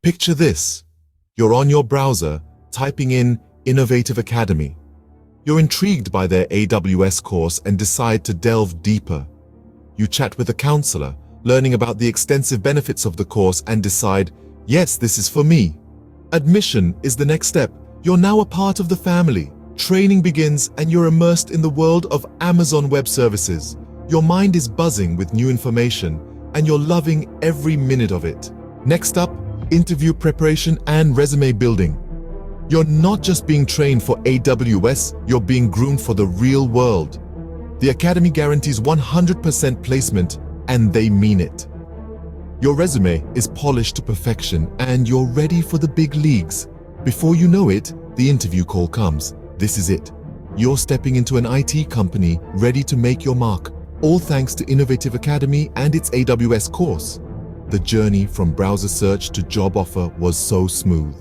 Picture this. You're on your browser, typing in Innovative Academy. You're intrigued by their AWS course and decide to delve deeper. You chat with a counselor, learning about the extensive benefits of the course and decide, yes, this is for me. Admission is the next step. You're now a part of the family. Training begins and you're immersed in the world of Amazon Web Services. Your mind is buzzing with new information and you're loving every minute of it. Next up, interview preparation and resume building. You're not just being trained for AWS, you're being groomed for the real world. The Academy guarantees 100% placement, and they mean it. Your resume is polished to perfection, and you're ready for the big leagues. Before you know it, the interview call comes. This is it. You're stepping into an IT company ready to make your mark, all thanks to Innovative Academy and its AWS course. The journey from browser search to job offer was so smooth.